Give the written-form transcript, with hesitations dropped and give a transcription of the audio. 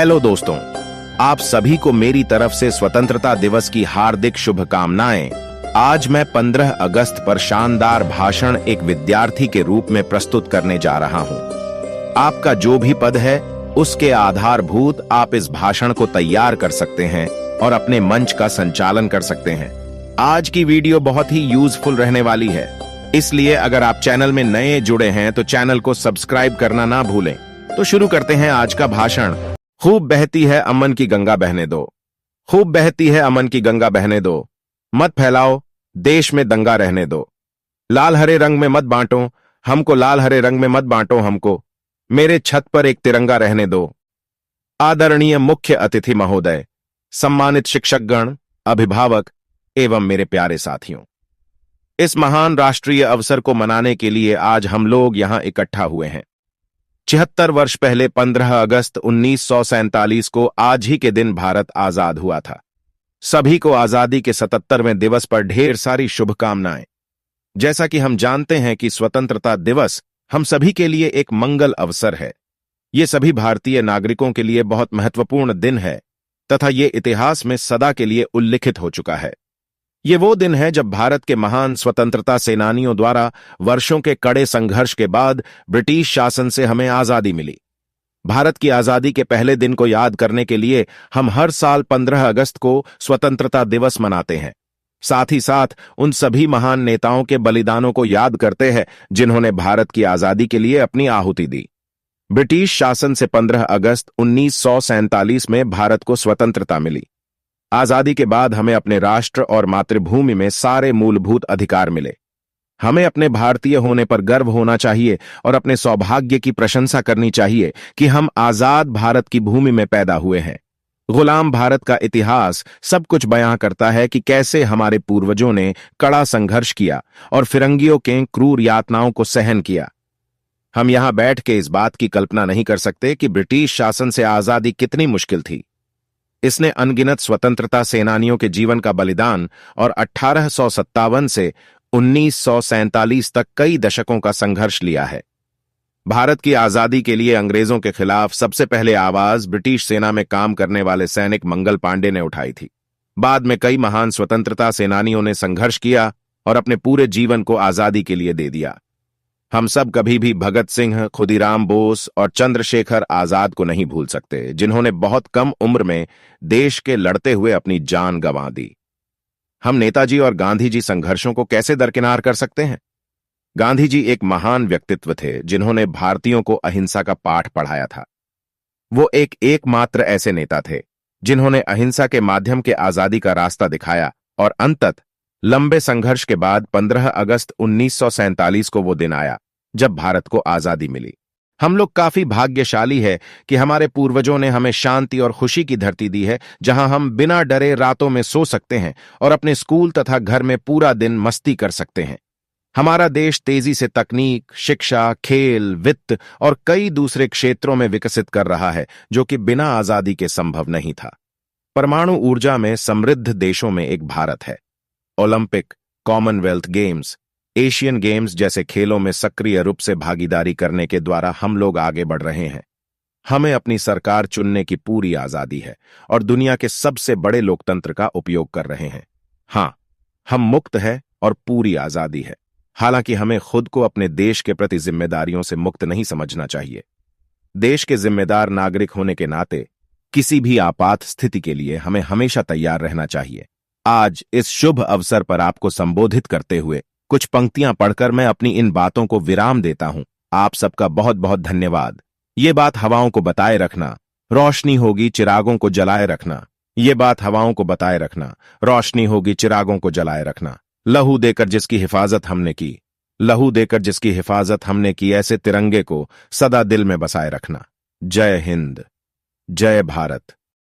Hello दोस्तों, आप सभी को मेरी तरफ से स्वतंत्रता दिवस की हार्दिक शुभकामनाएं। आज मैं 15 अगस्त पर शानदार भाषण एक विद्यार्थी के रूप में प्रस्तुत करने जा रहा हूं। आपका जो भी पद है, उसके आधारभूत आप इस भाषण को तैयार कर सकते हैं और अपने मंच का संचालन कर सकते हैं। आज की वीडियो बहुत ही यूजफुल रहने वाली है, इसलिए अगर आप चैनल में नए जुड़े हैं तो चैनल को सब्सक्राइब करना ना भूलें। तो शुरू करते हैं आज का भाषण। खूब बहती है अमन की गंगा बहने दो, खूब बहती है अमन की गंगा बहने दो, मत फैलाओ देश में दंगा रहने दो। लाल हरे रंग में मत बांटो हमको, लाल हरे रंग में मत बांटो हमको, मेरे छत पर एक तिरंगा रहने दो। आदरणीय मुख्य अतिथि महोदय, सम्मानित शिक्षकगण, अभिभावक एवं मेरे प्यारे साथियों, इस महान राष्ट्रीय अवसर को मनाने के लिए आज हम लोग यहां इकट्ठा हुए हैं। 76 वर्ष पहले 15 अगस्त 1947 को आज ही के दिन भारत आजाद हुआ था। सभी को आजादी के 77वें दिवस पर ढेर सारी शुभकामनाएं। जैसा कि हम जानते हैं कि स्वतंत्रता दिवस हम सभी के लिए एक मंगल अवसर है। ये सभी भारतीय नागरिकों के लिए बहुत महत्वपूर्ण दिन है तथा ये इतिहास में सदा के लिए उल्लिखित हो चुका है। ये वो दिन है जब भारत के महान स्वतंत्रता सेनानियों द्वारा वर्षों के कड़े संघर्ष के बाद ब्रिटिश शासन से हमें आजादी मिली। भारत की आजादी के पहले दिन को याद करने के लिए हम हर साल 15 अगस्त को स्वतंत्रता दिवस मनाते हैं। साथ ही साथ उन सभी महान नेताओं के बलिदानों को याद करते हैं जिन्होंने भारत की आजादी के लिए अपनी आहुति दी। ब्रिटिश शासन से 15 अगस्त 1947 में भारत को स्वतंत्रता मिली। आजादी के बाद हमें अपने राष्ट्र और मातृभूमि में सारे मूलभूत अधिकार मिले। हमें अपने भारतीय होने पर गर्व होना चाहिए और अपने सौभाग्य की प्रशंसा करनी चाहिए कि हम आजाद भारत की भूमि में पैदा हुए हैं। गुलाम भारत का इतिहास सब कुछ बयां करता है कि कैसे हमारे पूर्वजों ने कड़ा संघर्ष किया और फिरंगियों के क्रूर यातनाओं को सहन किया। हम यहां बैठ के इस बात की कल्पना नहीं कर सकते कि ब्रिटिश शासन से आजादी कितनी मुश्किल थी। इसने अनगिनत स्वतंत्रता सेनानियों के जीवन का बलिदान और 1857 से 1947 तक कई दशकों का संघर्ष लिया है। भारत की आजादी के लिए अंग्रेजों के खिलाफ सबसे पहले आवाज ब्रिटिश सेना में काम करने वाले सैनिक मंगल पांडे ने उठाई थी। बाद में कई महान स्वतंत्रता सेनानियों ने संघर्ष किया और अपने पूरे जीवन को आजादी के लिए दे दिया। हम सब कभी भी भगत सिंह, खुदीराम बोस और चंद्रशेखर आजाद को नहीं भूल सकते, जिन्होंने बहुत कम उम्र में देश के लड़ते हुए अपनी जान गंवा दी। हम नेताजी और गांधी जी संघर्षों को कैसे दरकिनार कर सकते हैं? गांधी जी एक महान व्यक्तित्व थे जिन्होंने भारतीयों को अहिंसा का पाठ पढ़ाया था। वो एकमात्र ऐसे नेता थे जिन्होंने अहिंसा के माध्यम के आजादी का रास्ता दिखाया और अंततः लंबे संघर्ष के बाद 15 अगस्त 1947 को वो दिन आया जब भारत को आजादी मिली। हम लोग काफी भाग्यशाली है कि हमारे पूर्वजों ने हमें शांति और खुशी की धरती दी है, जहां हम बिना डरे रातों में सो सकते हैं और अपने स्कूल तथा घर में पूरा दिन मस्ती कर सकते हैं। हमारा देश तेजी से तकनीक, शिक्षा, खेल, वित्त और कई दूसरे क्षेत्रों में विकसित कर रहा है, जो कि बिना आजादी के संभव नहीं था। परमाणु ऊर्जा में समृद्ध देशों में एक भारत है। Olympic, Commonwealth games, Asian games जैसे खेलों में सक्रिय रूप से भागीदारी करने के द्वारा हम लोग आगे बढ़ रहे हैं। हमें अपनी सरकार चुनने की पूरी आजादी है और दुनिया के सबसे बड़े लोकतंत्र का उपयोग कर रहे हैं। हां, हम मुक्त हैं और पूरी आजादी है। हालांकि हमें खुद को अपने देश के प्रति जिम्मेदारियों से मुक्त नहीं समझना चाहिए। देश के जिम्मेदार नागरिक होने के नाते किसी भी आपात स्थिति के लिए हमें हमेशा तैयार रहना चाहिए। आज इस शुभ अवसर पर आपको संबोधित करते हुए कुछ पंक्तियां पढ़कर मैं अपनी इन बातों को विराम देता हूं। आप सबका बहुत बहुत धन्यवाद। ये बात हवाओं को बताए रखना, रोशनी होगी चिरागों को जलाए रखना। ये बात हवाओं को बताए रखना, रोशनी होगी चिरागों को जलाए रखना। लहू देकर जिसकी हिफाजत हमने की, लहू देकर जिसकी हिफाजत हमने की, ऐसे तिरंगे को सदा दिल में बसाए रखना। जय हिंद, जय भारत।